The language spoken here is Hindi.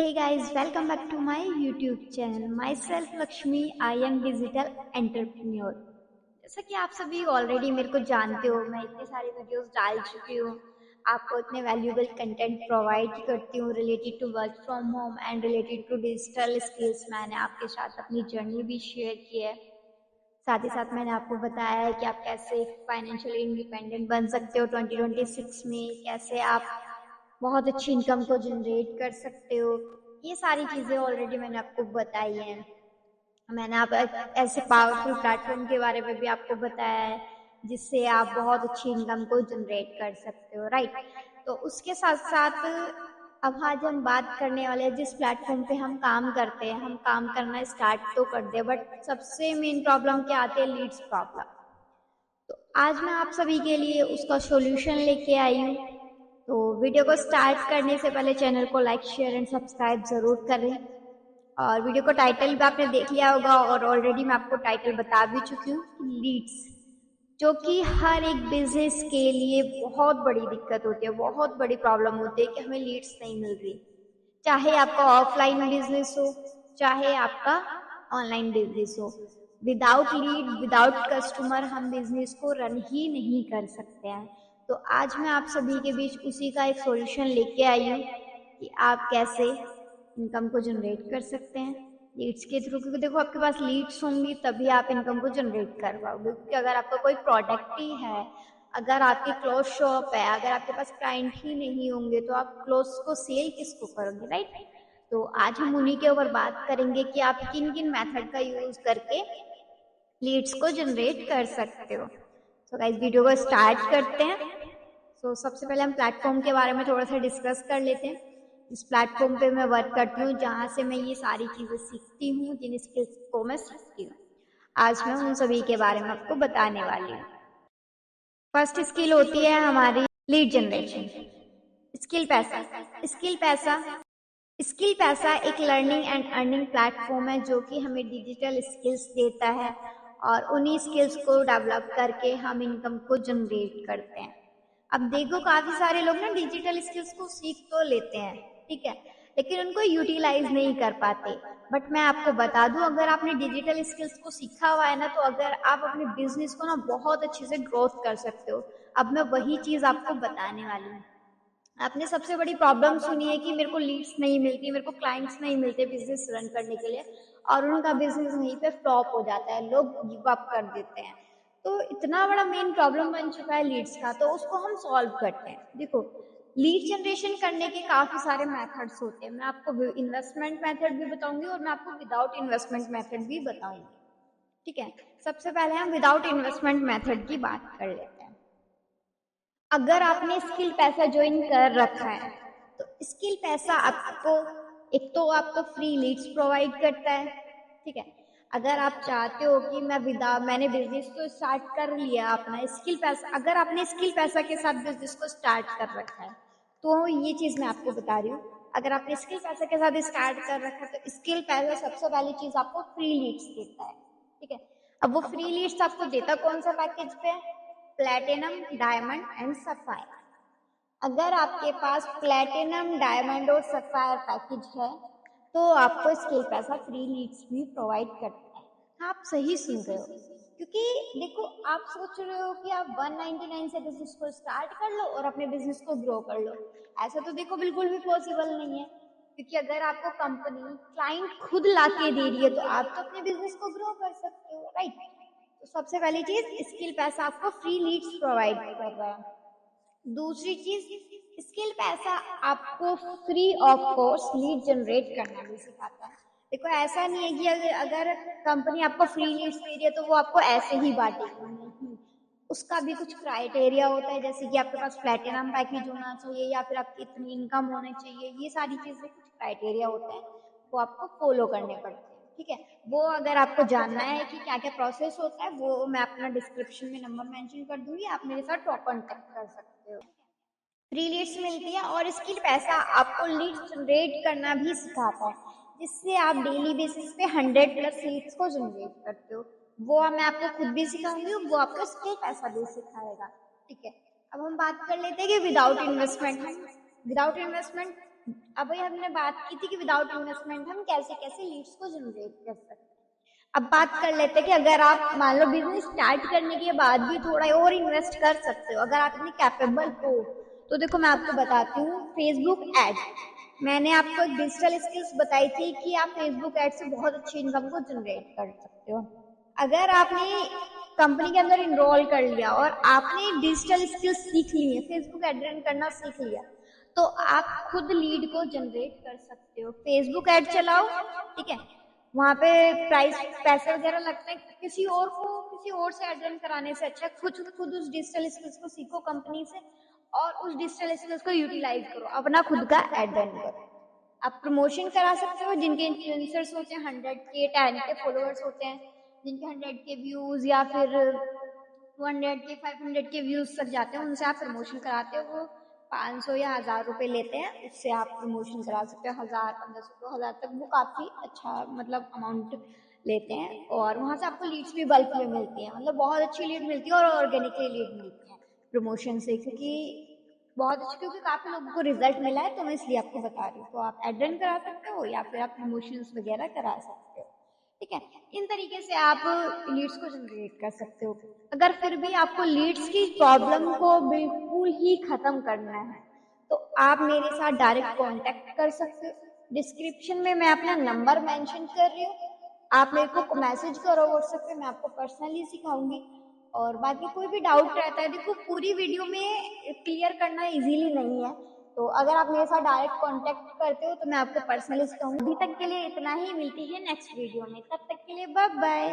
Hey guys, welcome back to my YouTube channel. Myself Lakshmi, I am digital entrepreneur. जैसा कि आप सभी ऑलरेडी मेरे को जानते हो, मैं इतने सारे वीडियोस डाल चुकी हूँ, आपको इतने वैल्यूएबल कंटेंट प्रोवाइड करती हूँ related to work from home and related to digital skills. मैंने आपके साथ अपनी जर्नी भी शेयर की है। साथ ही साथ मैंने आपको बताया है कि आप कैसे फाइनेंशियली इंडिपेंडेंट बन सकते हो 2026 में, कैसे आप बहुत अच्छी इनकम को जनरेट कर सकते हो। ये सारी चीजें ऑलरेडी मैंने आपको बताई हैं। मैंने आप ऐसे पावरफुल प्लेटफॉर्म के बारे में भी आपको बताया है जिससे आप बहुत अच्छी इनकम को जनरेट कर सकते हो, राइट। तो उसके साथ साथ अब आज हम बात करने वाले हैं जिस प्लेटफॉर्म पे हम काम करते हैं, हम काम करना स्टार्ट तो कर दे, बट सबसे मेन प्रॉब्लम क्या आती है? Leads problem. तो आज मैं आप सभी के लिए उसका सॉल्यूशन लेके आई हूँ। तो वीडियो को स्टार्ट करने से पहले चैनल को लाइक शेयर एंड सब्सक्राइब जरूर करें। और वीडियो को टाइटल भी आपने देख लिया होगा और ऑलरेडी मैं आपको टाइटल बता भी चुकी हूँ, लीड्स, जो कि हर एक बिजनेस के लिए बहुत बड़ी दिक्कत होती है, बहुत बड़ी प्रॉब्लम होती है कि हमें लीड्स नहीं मिल रही। चाहे आपका ऑफलाइन बिजनेस हो, चाहे आपका ऑनलाइन बिजनेस हो, विदाउट लीड, विदाउट कस्टमर हम बिजनेस को रन ही नहीं कर सकते हैं। तो आज मैं आप सभी के बीच उसी का एक सॉल्यूशन लेके आई हूँ कि आप कैसे इनकम को जनरेट कर सकते हैं लीड्स के थ्रू। क्योंकि देखो, आपके पास लीड्स होंगी तभी आप इनकम को जनरेट कर पाओगे। क्योंकि अगर आपका कोई प्रोडक्ट ही है, अगर आपकी क्लोथ शॉप है, अगर आपके पास क्लाइंट ही नहीं होंगे तो आप क्लोथ्स को सेल किसको करोगे, राइट। तो आज हम उन्हीं के ऊपर बात करेंगे कि आप किन किन मेथड का यूज करके लीड्स को जनरेट कर सकते हो। तो गाइस, वीडियो को स्टार्ट करते हैं। तो सबसे पहले हम प्लेटफॉर्म के बारे में थोड़ा सा डिस्कस कर लेते हैं। इस प्लेटफॉर्म पे मैं वर्क करती हूँ जहाँ से मैं ये सारी चीजें सीखती हूँ, जिन स्किल्स को मैं सीखती हूँ। आज मैं उन सभी के बारे में आपको बताने वाली हूँ। फर्स्ट स्किल होती है हमारी लीड जनरेशन। स्किल पैसा। स्किल पैसा स्किल पैसा एक लर्निंग एंड अर्निंग प्लेटफॉर्म है जो कि हमें डिजिटल स्किल्स देता है और उन्हीं स्किल्स को डेवलप करके हम इनकम को जनरेट करते हैं। अब देखो, काफी सारे लोग ना डिजिटल स्किल्स को सीख तो लेते हैं, ठीक है, लेकिन उनको यूटिलाइज नहीं कर पाते। बट मैं आपको बता दूं, अगर आपने डिजिटल स्किल्स को सीखा हुआ है ना, तो अगर आप अपने बिजनेस को ना बहुत अच्छे से ग्रोथ कर सकते हो। अब मैं वही चीज आपको बताने वाली हूँ। आपने सबसे बड़ी प्रॉब्लम सुनी है कि मेरे को लीड्स नहीं मिलती, मेरे को क्लाइंट्स नहीं मिलते बिजनेस रन करने के लिए, और उनका बिजनेस वहीं पे फ्लॉप हो जाता है, लोग गिव अप कर देते हैं। तो इतना बड़ा मेन प्रॉब्लम बन चुका है लीड्स का, तो उसको हम सॉल्व करते हैं। देखो, लीड जनरेशन करने के काफी सारे मेथड्स होते हैं। मैं आपको इन्वेस्टमेंट मेथड भी बताऊंगी और मैं आपको विदाउट इन्वेस्टमेंट मेथड भी बताऊंगी, ठीक है। सबसे पहले हम विदाउट इन्वेस्टमेंट मेथड की बात कर लेते हैं। अगर आपने स्किल पैसा ज्वाइन कर रखा है तो स्किल पैसा आपको, एक तो आपको फ्री लीड्स प्रोवाइड करता है, ठीक है। अगर आप चाहते हो कि मैंने बिजनेस तो स्टार्ट कर लिया अपना, स्किल पैसा, अगर आपने स्किल पैसा के साथ बिजनेस को स्टार्ट कर रखा है तो ये चीज मैं आपको बता रही हूँ। अगर आपने स्किल पैसा के साथ स्टार्ट कर रखा है तो स्किल पैसा सबसे पहली चीज आपको फ्री लीड्स देता है, ठीक है। अब वो फ्री लीड्स आपको देता कौन सा पैकेज पे? Platinum, diamond and sapphire. अगर आपके पास प्लेटिनम, डायमंड और सफायर पैकेज है तो आपको स्किल पैसा फ्री लीड्स भी प्रोवाइड करता है। हाँ, आप सही सुन रहे हो। क्योंकि देखो, आप सोच रहे हो कि आप 199 से बिजनेस को स्टार्ट कर लो और अपने बिजनेस को ग्रो कर लो। ऐसा तो देखो बिल्कुल भी पॉसिबल नहीं है। क्योंकि अगर आपको कंपनी, क्लाइंट खुद ला के दे रही है तो आप तो अपने बिजनेस को ग्रो कर सकते हो, राइट। तो सबसे पहली चीज, स्किल पैसा आपको फ्री लीड्स प्रोवाइड कर रहा है। दूसरी चीज, स्किल पैसा आपको free of cost lead generate करना भी सिखाता है। देखो, ऐसा नहीं है कि अगर कंपनी आपको फ्री लीड्स दे रही है तो वो आपको ऐसे ही बांटेगी, नहीं। उसका भी कुछ क्राइटेरिया होता है, जैसे कि आपके पास प्लेटिनम पैकेज होना चाहिए या फिर आपकी इतनी इनकम होनी चाहिए। ये सारी चीजें कुछ क्राइटेरिया होते हैं, वो आपको फॉलो करने पड़ते हैं, ठीक है। वो अगर आपको जानना है कि क्या क्या प्रोसेस होता है, वो मैं अपना डिस्क्रिप्शन में नंबर मेंशन कर दूंगी, आप मेरे साथ कॉन्टेक्ट कर सकते हो। फ्री लीड्स मिलती है और स्किल पैसा आपको लीड्स जनरेट करना भी सिखाता है, जिससे आप डेली बेसिस पे 100+ लीड्स को जनरेट करते हो। वो मैं आपको खुद भी सिखाऊंगी, वो आपको स्किल पैसा भी सिखाएगा, ठीक है। अब हम बात कर लेते हैं कि विदाउट इन्वेस्टमेंट अब वही हमने बात की थी कि विदाउट इन्वेस्टमेंट हम कैसे कैसे लीड्स को जनरेट कर सकते हैं। अब बात कर लेते हैं कि अगर आप मान लो बिजनेस स्टार्ट करने के बाद भी थोड़ा और इन्वेस्ट कर सकते हो, अगर आप इतने कैपेबल हो, तो देखो मैं आपको बताती हूँ फेसबुक एड। मैंने आपको एक डिजिटल स्किल्स बताई थी कि आप फेसबुक एड से बहुत अच्छी इनकम को जनरेट कर सकते हो। अगर आपने कंपनी के अंदर इनरोल कर लिया और आपने डिजिटल स्किल्स सीख ली है, फेसबुक एड रन करना सीख लिया, तो आप खुद लीड को जनरेट कर सकते हो। फेसबुक एड चलाओ, ठीक है, वहां पे प्राइस पैसे वगैरह लगते हैं, किसी और को किसी और से एड रन कराने से अच्छा खुद खुद उस डिजिटल स्किल्स को सीखो कंपनी से और उस डिजिटल स्किल्स को यूटिलाइज करो, अपना खुद का एड रन करो। आप प्रमोशन करा सकते हो, जिनके इन्फ्लुएंसर्स होते हैं 100K 10K फॉलोअर्स होते हैं, जिनके 100K व्यूज या फिर 200K 500K व्यूज तक जाते हैं, उनसे आप प्रमोशन कराते हो। वो 500 या 1000 रुपए लेते हैं, उससे आप प्रमोशन करा सकते हो। 1000 1500 2000 तक वो काफी अच्छा मतलब अमाउंट लेते हैं, और वहां से आपको लीड्स भी बल्क में मिलती है, मतलब बहुत अच्छी लीड मिलती है और ऑर्गेनिकली लीड मिलती है प्रमोशन से, क्योंकि बहुत अच्छी, क्योंकि काफी लोगों को रिजल्ट मिला है, तो मैं इसलिए आपको बता रही हूँ। तो आप एड रन करा सकते हो या फिर आप प्रमोशंस वगैरह करा सकते हो, ठीक है। इन तरीके से आप लीड्स को जनरेट कर सकते हो। अगर फिर भी आपको लीड्स की प्रॉब्लम को बिल्कुल ही खत्म करना है, तो आप मेरे साथ डायरेक्ट कांटेक्ट कर सकते हो। डिस्क्रिप्शन में मैं अपना नंबर मेंशन कर रही हूँ, आप मेरे को मैसेज करो व्हाट्सएप पे, मैं आपको पर्सनली सिखाऊंगी। और बाकी कोई भी डाउट रहता है, देखो पूरी वीडियो में क्लियर करना इजीली नहीं है, तो अगर आप मेरे साथ डायरेक्ट कांटेक्ट करते हो तो मैं आपको पर्सनली सिखाऊंगी। अभी तक के लिए इतना ही, मिलती है नेक्स्ट वीडियो में, तब तक के लिए बाय बाय।